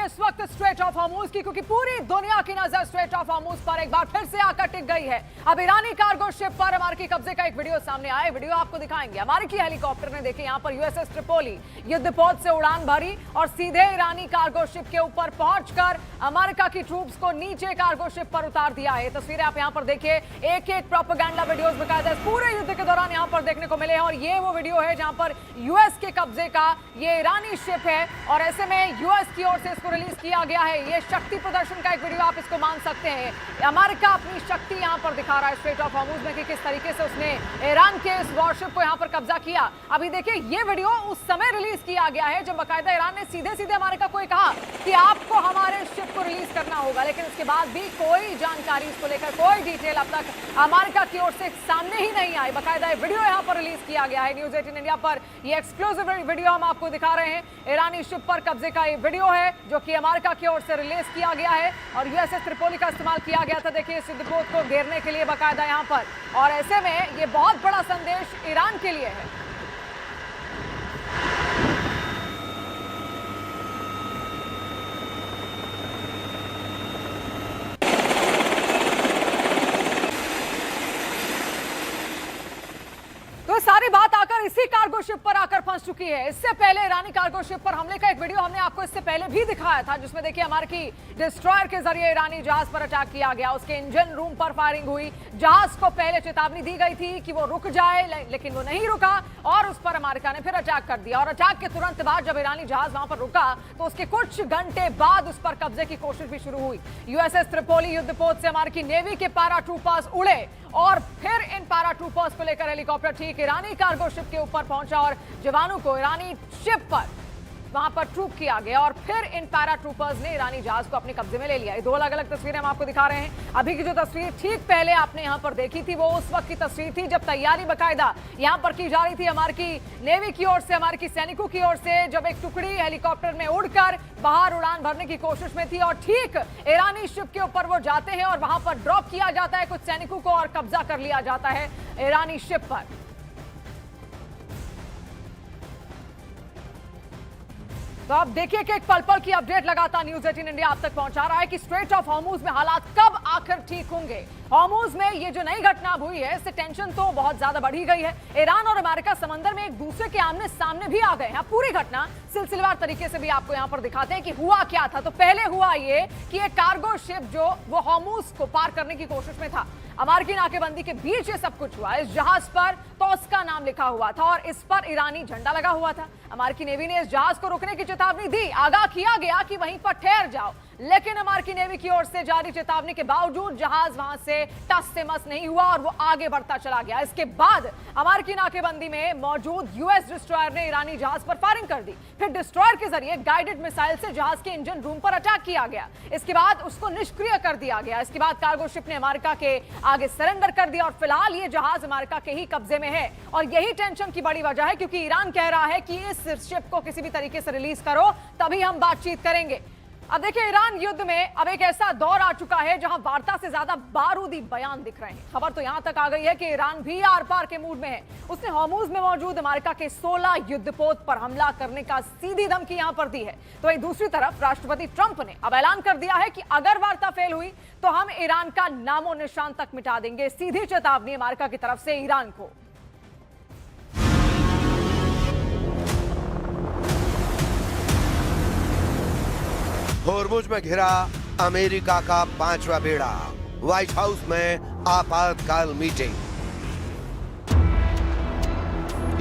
करेंगे इस वक्त स्ट्रेट ऑफ हॉर्मुज की, क्योंकि पूरी दुनिया की नजर स्ट्रेट ऑफ हॉर्मुज पर एक बार फिर से आकर टिक गई है। अब ईरानी कार्गो शिप पर अमेरिकी कब्जे का एक वीडियो सामने आया, वीडियो आपको दिखाएंगे। अमेरिकी हेलीकॉप्टर ने देखिए यहाँ पर यूएसएस ट्रिपोली युद्धपोत से उड़ान भरी और सीधे ईरानी कार्गो शिप के ऊपर पहुंचकर अमेरिका की ट्रूप्स को नीचे कार्गो शिप पर उतार दिया है। तस्वीरें आप यहाँ पर देखिए, एक एक प्रोपेगेंडा वीडियोस बकायदा पूरे युद्ध के दौरान यहाँ पर देखने को मिले हैं। और ये वो वीडियो है जहां पर यूएस के कब्जे का ये ईरानी शिप है और ऐसे में यूएस की ओर से इसको रिलीज किया गया है। ये शक्ति प्रदर्शन का एक वीडियो आप इसको मान सकते हैं। अमेरिका अपनी शक्ति यहां पर दिखा रहा है स्ट्रेट ऑफ हॉर्मुज में कि किस तरीके से उसने ईरान के इस वॉरशिप को यहां पर कब्जा किया। अभी देखिए ये वीडियो उस समय रिलीज किया गया है जब बाकायदा ईरान ने सीधे सीधे अमेरिका को कहा कि आपको हमारे शिप को रिलीज करना होगा, लेकिन इसके बाद भी कोई जानकारी इसको लेकर कोई डिटेल अब तक अमेरिका की ओर से सामने ही नहीं आई। बाकायदा वीडियो यहां पर रिलीज किया गया है न्यूज़ 18 इंडिया पर। ये एक्सक्लूसिव वीडियो हम आपको दिखा रहे हैं। ईरानी शिप पर कब्जे का ये वीडियो है जो कि अमेरिका की ओर से रिलीज किया गया है और यूएसएस ट्रिपोली का इस्तेमाल किया गया था। देखिए इस युद्धपोत को घेरने के लिए बाकायदा यहां पर, और ऐसे में ये बहुत बड़ा संदेश ईरान के लिए है। तो सारी बात आकर इसी कार्गो शिप पर आकर फंस चुकी है। इससे पहले ईरानी कार्गो शिप पर हमले का एक वीडियो हमने आपको इससे पहले भी दिखाया था, जिसमें देखिए अमेरिकी डिस्ट्रॉयर के जरिए ईरानी जहाज पर अटैक किया गया। उसके इंजन रूम पर फायरिंग हुई। जहाज को पहले चेतावनी दी गई थी कि वो रुक जाए, लेकिन वो नहीं रुका और उस पर अमेरिका ने फिर अटैक कर दिया। और अटैक के तुरंत बाद जब ईरानी जहाज वहां पर रुका तो उसके कुछ घंटे बाद उस पर कब्जे की कोशिश भी शुरू हुई। यूएसएस ट्रिपोली युद्धपोत से अमेरिकी नेवी के पैराट्रूपर्स उड़े और फिर इन पैराट्रूपर्स को लेकर हेलीकॉप्टर ठीक ईरानी कार्गो शिप के ऊपर पहुंचा और जवानों को ईरानी शिप पर वहां पर ट्रूप किया गया और फिर इन पैराट्रूपर्स ने ईरानी जहाज को अपने कब्जे में ले लिया। ये दो अलग अलग तस्वीरें हम आपको दिखा रहे हैं। अभी की जो तस्वीर ठीक पहले आपने यहां पर देखी थी वो उस वक्त की तस्वीर थी जब तैयारी बकायदा यहां पर की जा रही थी अमेरिकी नेवी की ओर से, अमेरिकी सैनिकों की ओर से, जब एक टुकड़ी हेलीकॉप्टर में उड़कर बाहर उड़ान भरने की कोशिश में थी और ठीक ईरानी शिप के ऊपर वो जाते हैं और वहां पर ड्रॉप किया जाता है कुछ सैनिकों को और कब्जा कर लिया जाता है ईरानी शिप पर। तो आप देखिए कि एक पल पल की अपडेट लगातार न्यूज़ 18 इंडिया आप तक पहुंचा रहा है कि स्ट्रेट ऑफ हॉर्मुज में हालात कब आखिर ठीक होंगे। हॉर्मुज में ये जो नई घटना हुई है इससे टेंशन तो बहुत ज्यादा बढ़ी गई है। ईरान और अमेरिका समंदर में एक दूसरे के आमने सामने भी आ गए हैं। पूरी घटना सिलसिलेवार तरीके से भी आपको यहां पर दिखाते हैं कि हुआ क्या था। तो पहले हुआ ये कि एक कार्गो शिप जो वो हॉर्मुज को पार करने की कोशिश में था, अमेरिकी नाकेबंदी के बीच ये सब कुछ हुआ। इस जहाज पर तोस्का नाम लिखा हुआ था और इस पर ईरानी झंडा लगा हुआ था। अमेरिकी नेवी ने इस जहाज को रोकने की चेतावनी दी, आगाह किया गया कि वहीं पर ठहर जाओ, लेकिन अमेरिकी नेवी की ओर से जारी चेतावनी के बावजूद जहाज वहां से टस से मस नहीं हुआ और वो आगे बढ़ता चला गया। इसके बाद अमेरिकी नाकेबंदी में मौजूद यूएस डिस्ट्रॉयर ने ईरानी जहाज पर फायरिंग कर दी। फिर डिस्ट्रॉयर के जरिए गाइडेड मिसाइल से जहाज के इंजन रूम पर अटैक किया गया। इसके बाद उसको निष्क्रिय कर दिया गया। इसके बाद कार्गो शिप ने अमेरिका के आगे सरेंडर कर दिया और फिलहाल ये जहाज अमेरिका के ही कब्जे में है। और यही टेंशन की बड़ी वजह है क्योंकि ईरान कह रहा है कि इस शिप को किसी भी तरीके से रिलीज करो तभी हम बातचीत करेंगे। अब देखिए ईरान युद्ध में अब एक ऐसा दौर आ चुका है जहां वार्ता से ज्यादा बारूदी बयान दिख रहे हैं। खबर तो यहां तक आ गई है कि ईरान भी आर पार के मूड में है। उसने हॉर्मुज में मौजूद अमेरिका के 16 युद्धपोत पर हमला करने का सीधी धमकी यहां पर दी है। तो वहीं दूसरी तरफ राष्ट्रपति ट्रंप ने अब ऐलान कर दिया है कि अगर वार्ता फेल हुई तो हम ईरान का नामो निशान तक मिटा देंगे। सीधी चेतावनी अमेरिका की तरफ से ईरान को। हॉर्मुज में घिरा अमेरिका का 5वां बेड़ा, व्हाइट हाउस में आपातकाल मीटिंग।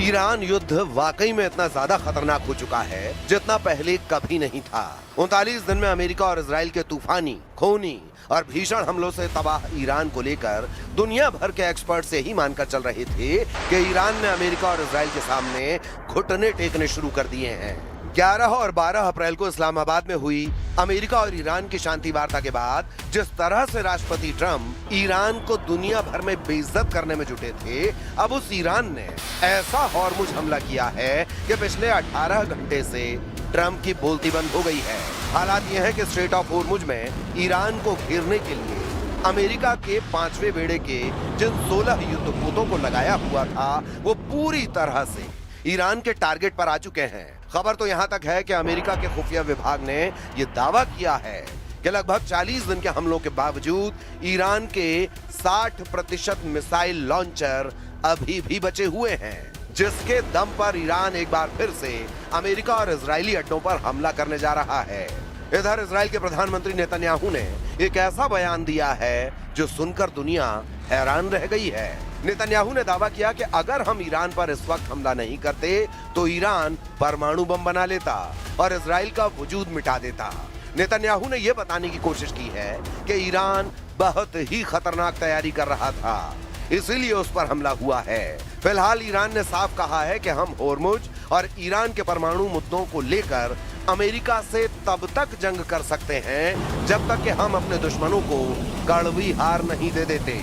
ईरान युद्ध वाकई में इतना ज्यादा खतरनाक हो चुका है जितना पहले कभी नहीं था। 39 दिन में अमेरिका और इजराइल के तूफानी, खूनी और भीषण हमलों से तबाह ईरान को लेकर दुनिया भर के एक्सपर्ट से ही मानकर चल रहे थे कि ईरान ने अमेरिका और इजराइल के सामने घुटने टेकने शुरू कर दिए हैं। 11 और 12 अप्रैल को इस्लामाबाद में हुई अमेरिका और ईरान की शांति वार्ता के बाद जिस तरह से राष्ट्रपति ट्रंप ईरान को दुनिया भर में बेइज्जत करने में जुटे थे, अब उस ईरान ने ऐसा हॉर्मुज हमला किया है कि पिछले 18 घंटे से ट्रंप की बोलती बंद हो गई है। हालात यह है कि स्ट्रेट ऑफ हॉर्मुज में ईरान को घेरने के लिए अमेरिका के 5वें बेड़े के जिन 16 युद्धपोतों को लगाया हुआ था वो पूरी तरह से ईरान के टारगेट पर आ चुके हैं। खबर तो यहां तक है कि अमेरिका के खुफिया विभाग ने यह दावा किया है कि लगभग 40 दिन के हमलों के बावजूद ईरान के 60% मिसाइल लॉन्चर अभी भी बचे हुए हैं, जिसके दम पर ईरान एक बार फिर से अमेरिका और इजरायली अड्डों पर हमला करने जा रहा है। इधर इजराइल के प्रधानमंत्री नेतन्याहू ने एक ऐसा बयान दिया है जो सुनकर दुनिया हैरान रह गई है। नेतन्याहू ने दावा किया कि अगर हम ईरान पर इस वक्त हमला नहीं करते तो ईरान परमाणु बम बना लेता और इजराइल का वजूद मिटा देता। नेतन्याहू ने यह बताने की कोशिश की है कि ईरान बहुत ही खतरनाक तैयारी कर रहा था, इसीलिए उस पर हमला हुआ है। फिलहाल ईरान ने साफ कहा है कि हम होर्मुज और ईरान के परमाणु मुद्दों को लेकर अमेरिका से तब तक जंग कर सकते हैं जब तक कि हम अपने दुश्मनों को कड़वी हार नहीं दे देते।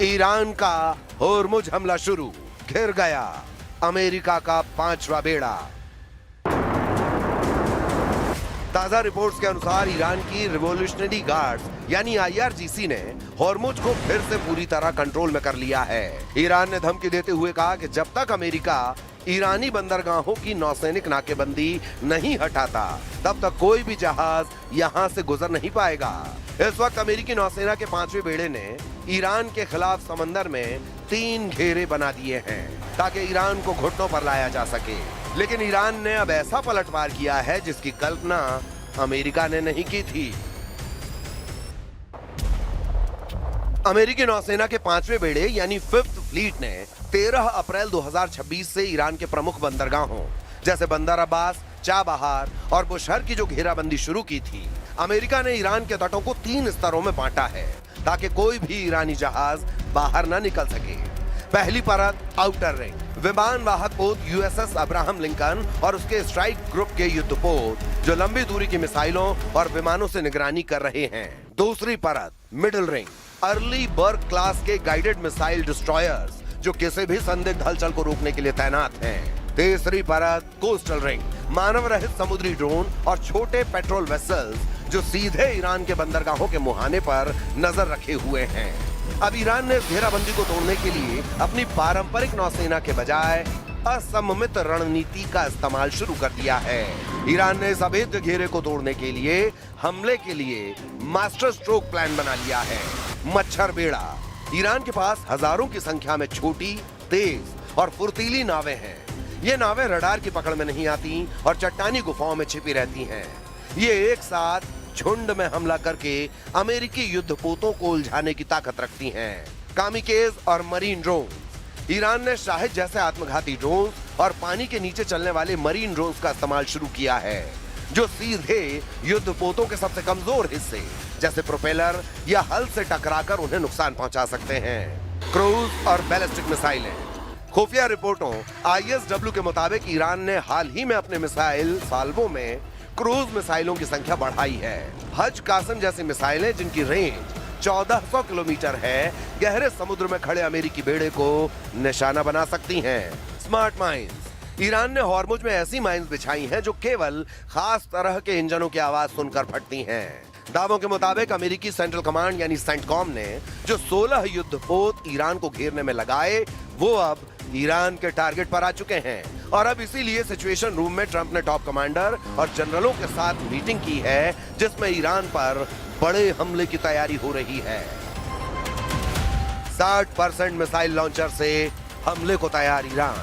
ईरान का होर्मुज हमला शुरू, घिर गया अमेरिका का 5वां बेड़ा। ताजा रिपोर्ट्स के अनुसार ईरान की रिवॉल्यूशनरी गार्ड्स यानी IRGC ने होर्मुज को फिर से पूरी तरह कंट्रोल में कर लिया है। ईरान ने धमकी देते हुए कहा कि जब तक अमेरिका ईरानी बंदरगाहों की नौसैनिक नाकेबंदी नहीं हटाता तब तक कोई भी जहाज यहां से गुजर नहीं पाएगा। इस वक्त अमेरिकी नौसेना के 5वें बेड़े ने ईरान के खिलाफ समंदर में 3 घेरे बना दिए हैं ताकि ईरान को घुटनों पर लाया जा सके। लेकिन ईरान ने अब ऐसा पलटवार किया है जिसकी कल्पना अमेरिका ने नहीं की थी। अमेरिकी नौसेना के 5वें बेड़े यानी 5th फ्लीट ने 13 अप्रैल 2026 से ईरान के प्रमुख बंदरगाहों जैसे बंदर अब्बास, चाबहार और बुशहर की जो घेराबंदी शुरू की थी, अमेरिका ने ईरान के तटों को 3 स्तरों में बांटा है ताकि कोई भी ईरानी जहाज बाहर न निकल सके। पहली परत आउटर रिंग, विमान वाहक पोत USS अब्राहम लिंकन और उसके स्ट्राइक ग्रुप के युद्धपोत जो लंबी दूरी की मिसाइलों और विमानों से निगरानी कर रहे हैं। दूसरी परत मिडिल रिंग, अर्ली बर्ग क्लास के गाइडेड मिसाइल डिस्ट्रॉयर्स जो किसी भी संदिग्ध हलचल को रोकने के लिए तैनात हैं। तीसरी परत कोस्टल रिंग, मानव रहित समुद्री ड्रोन और छोटे पेट्रोल वेसल्स जो सीधे ईरान के बंदरगाहों के मुहाने पर नजर रखे हुए हैं। अब ईरान ने घेराबंदी को तोड़ने के लिए अपनी पारंपरिक नौसेना के बजाय असममित रणनीति का इस्तेमाल शुरू कर दिया है। ईरान ने इस अभेद्य घेरे को तोड़ने के लिए हमले के लिए मास्टर स्ट्रोक प्लान बना लिया है। मच्छर बेड़ा, ईरान के पास हजारों की संख्या में छोटी, तेज और फुर्तीली नावें हैं। ये नावें रडार की पकड़ में नहीं आती और चट्टानी गुफाओं में छिपी रहती हैं। ये एक साथ झुंड में हमला करके अमेरिकी युद्धपोतों को उलझाने की ताकत रखती हैं। कामिकेज और मरीन ड्रोन, ईरान ने शाहिद जैसे आत्मघाती ड्रोन और पानी के नीचे चलने वाले मरीन ड्रोन का इस्तेमाल शुरू किया है जो सीधे युद्धपोतों के सबसे कमजोर हिस्से जैसे प्रोपेलर या हल से टकराकर उन्हें नुकसान पहुंचा सकते हैं। क्रूज और बैलिस्टिक मिसाइलें, खुफिया रिपोर्टों ISW के मुताबिक ईरान ने हाल ही में अपने मिसाइल साल्वों में क्रूज मिसाइलों की संख्या बढ़ाई है। हज कासम जैसी मिसाइलें जिनकी रेंज 1400 किलोमीटर है, गहरे समुद्र में खड़े अमेरिकी बेड़े को निशाना बना सकती हैं। स्मार्ट माइंस, ईरान ने हॉर्मुज में ऐसी माइंस बिछाई हैं जो केवल खास तरह के इंजनों की आवाज सुनकर फटती हैं। दावों के मुताबिक अमेरिकी सेंट्रल कमांड यानी सेंटकॉम ने जो 16 युद्धपोत ईरान को घेरने में लगाए वो अब ईरान के टारगेट पर आ चुके हैं और अब इसीलिए सिचुएशन रूम में ट्रंप ने टॉप कमांडर और जनरलों के साथ मीटिंग की है जिसमें ईरान पर बड़े हमले की तैयारी हो रही है। 60% मिसाइल लॉन्चर से हमले को तैयार ईरान।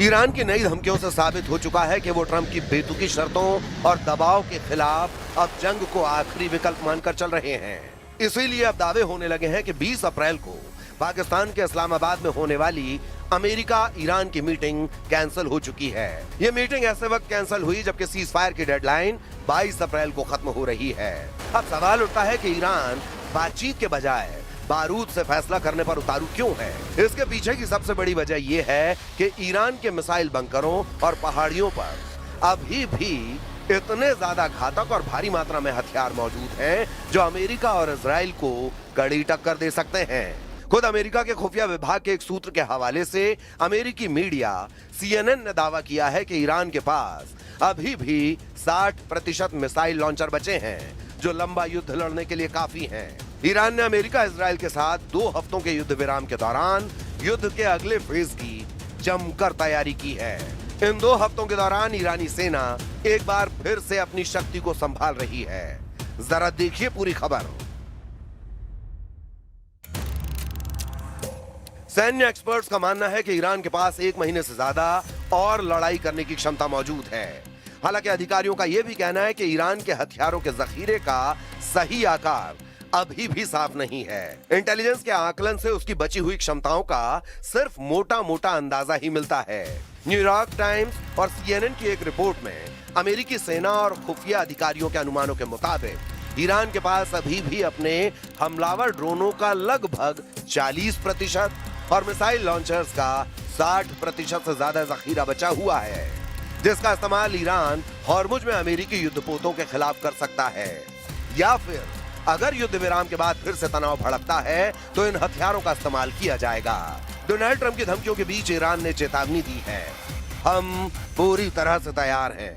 ईरान की नई धमकियों से साबित हो चुका है कि वो ट्रंप की बेतुकी शर्तों और दबाव के खिलाफ अब जंग को आखिरी विकल्प मानकर चल रहे हैं। इसीलिए अब दावे होने लगे हैं कि 20 अप्रैल को पाकिस्तान के इस्लामाबाद में होने वाली अमेरिका ईरान की मीटिंग कैंसिल हो चुकी है। ये मीटिंग ऐसे वक्त कैंसिल हुई जबकि सीज फायर की डेडलाइन 22 अप्रैल को खत्म हो रही है। अब सवाल उठता है कि ईरान बातचीत के बजाय बारूद से फैसला करने पर उतारू क्यों है। इसके पीछे की सबसे बड़ी वजह यह है कि ईरान के मिसाइल बंकरों और पहाड़ियों पर अभी भी इतने ज्यादा घातक और भारी मात्रा में हथियार मौजूद हैं जो अमेरिका और इजराइल को कड़ी टक्कर दे सकते हैं। खुद अमेरिका के खुफिया विभाग के एक सूत्र के हवाले से अमेरिकी मीडिया CNN ने दावा किया है कि ईरान के पास अभी भी 60% मिसाइल लॉन्चर बचे हैं जो लंबा युद्ध लड़ने के लिए काफी हैं। ईरान ने अमेरिका इजराइल के साथ 2 हफ्तों के युद्ध विराम के दौरान युद्ध के अगले फेज की जमकर तैयारी की है। इन 2 हफ्तों के दौरान ईरानी सेना एक बार फिर से अपनी शक्ति को संभाल रही है। जरा देखिए पूरी खबर। सैन्य एक्सपर्ट्स का मानना है कि ईरान के पास 1 महीने से ज्यादा और लड़ाई करने की क्षमता मौजूद है। हालांकि अधिकारियों का यह भी कहना है कि ईरान के हथियारों के जखीरे का सही आकार अभी भी साफ नहीं है। इंटेलिजेंस के आकलन से उसकी बची हुई क्षमताओं का सिर्फ मोटा मोटा अंदाजा ही मिलता है। न्यूयॉर्क टाइम्स और CNN की एक रिपोर्ट में अमेरिकी सेना और खुफिया अधिकारियों के अनुमानों के मुताबिक ईरान के पास अभी भी अपने हमलावर ड्रोनों का लगभग 40% और मिसाइल लॉन्चर्स का 60% से ज्यादा जखीरा बचा हुआ है, जिसका इस्तेमाल ईरान हॉर्मुज में अमेरिकी युद्धपोतों के खिलाफ कर सकता है। या फिर अगर युद्ध विराम के बाद फिर से तनाव भड़कता है तो इन हथियारों का इस्तेमाल किया जाएगा। डोनाल्ड ट्रंप की धमकियों के बीच ईरान ने चेतावनी दी है, हम पूरी तरह से तैयार हैं।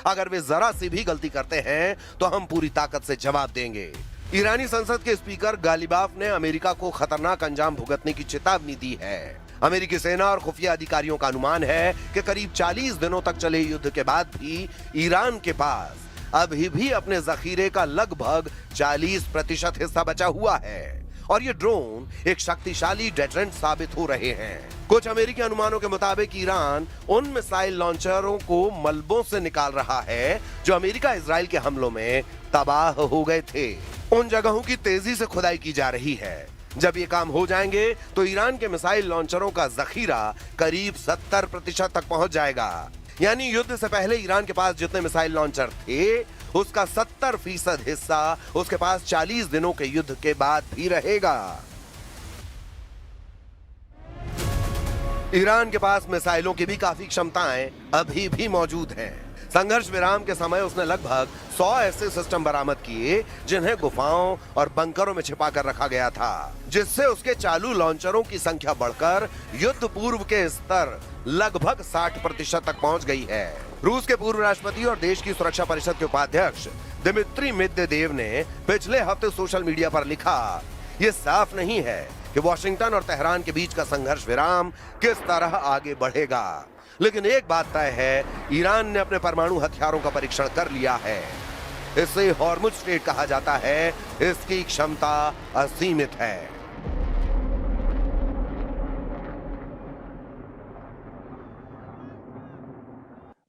अगर वे जरा सी भी गलती करते हैं तो हम पूरी ताकत से जवाब देंगे। ईरानी संसद के स्पीकर गालिबाफ ने अमेरिका को खतरनाक अंजाम भुगतने की चेतावनी दी है। अमेरिकी सेना और खुफिया अधिकारियों का अनुमान है कि करीब 40 दिनों तक चले युद्ध के बाद भी ईरान के पास अभी भी अपने जखीरे का लगभग 40% हिस्सा बचा हुआ है और ये ड्रोन एक शक्तिशाली डेटरेंट साबित हो रहे हैं। कुछ अमेरिकी अनुमानों के मुताबिक ईरान उन मिसाइल लॉन्चरों को मलबों से निकाल रहा है जो अमेरिका इजराइल के हमलों में तबाह हो गए थे। उन जगहों की तेजी से खुदाई की जा रही है। जब ये काम हो जाएंगे तो ईरान के मिसाइल लॉन्चरों का जखीरा करीब 70% तक पहुंच जाएगा। यानी युद्ध से पहले ईरान के पास जितने मिसाइल लॉन्चर थे उसका 70% हिस्सा उसके पास 40 दिनों के युद्ध के बाद भी रहेगा। ईरान के पास मिसाइलों की भी काफी क्षमताएं अभी भी मौजूद हैं। संघर्ष विराम के समय उसने लगभग 100 ऐसे सिस्टम बरामद किए जिन्हें गुफाओं और बंकरों में छिपा कर रखा गया था, जिससे उसके चालू लॉन्चरों की संख्या बढ़कर युद्ध पूर्व के स्तर लगभग 60% तक पहुंच गई है। रूस के पूर्व राष्ट्रपति और देश की सुरक्षा परिषद के उपाध्यक्ष दिमित्री मेदवेदेव ने पिछले हफ्ते सोशल मीडिया पर लिखा, ये साफ नहीं है कि वॉशिंगटन और तेहरान के बीच का संघर्ष विराम किस तरह आगे बढ़ेगा, लेकिन एक बात तय है, ईरान ने अपने परमाणु हथियारों का परीक्षण कर लिया है। इसे हॉर्मुज स्ट्रेट कहा जाता है। इसकी क्षमता असीमित है।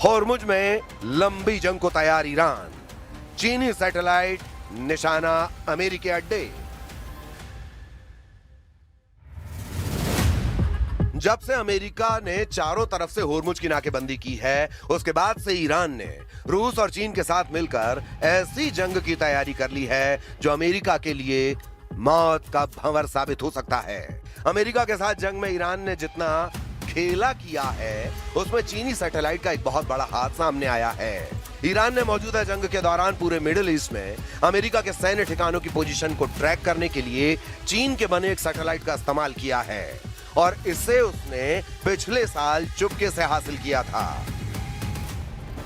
हॉर्मुज में लंबी जंग को तैयार ईरान, चीनी सैटेलाइट निशाना अमेरिकी अड्डे। जब से अमेरिका ने चारों तरफ से हॉर्मुज की नाकेबंदी की है, उसके बाद से ईरान ने रूस और चीन के साथ मिलकर ऐसी जंग की तैयारी कर ली है जो अमेरिका के लिए मौत का भंवर साबित हो सकता है। अमेरिका के साथ जंग में ईरान ने जितना खेला किया है उसमें चीनी सैटेलाइट का एक बहुत बड़ा हाथ सामने आया है। ईरान ने मौजूदा जंग के दौरान पूरे मिडिल ईस्ट में अमेरिका के सैन्य ठिकानों की पोजीशन को ट्रैक करने के लिए चीन के बने एक सैटेलाइट का इस्तेमाल किया है और इसे उसने पिछले साल चुपके से हासिल किया था।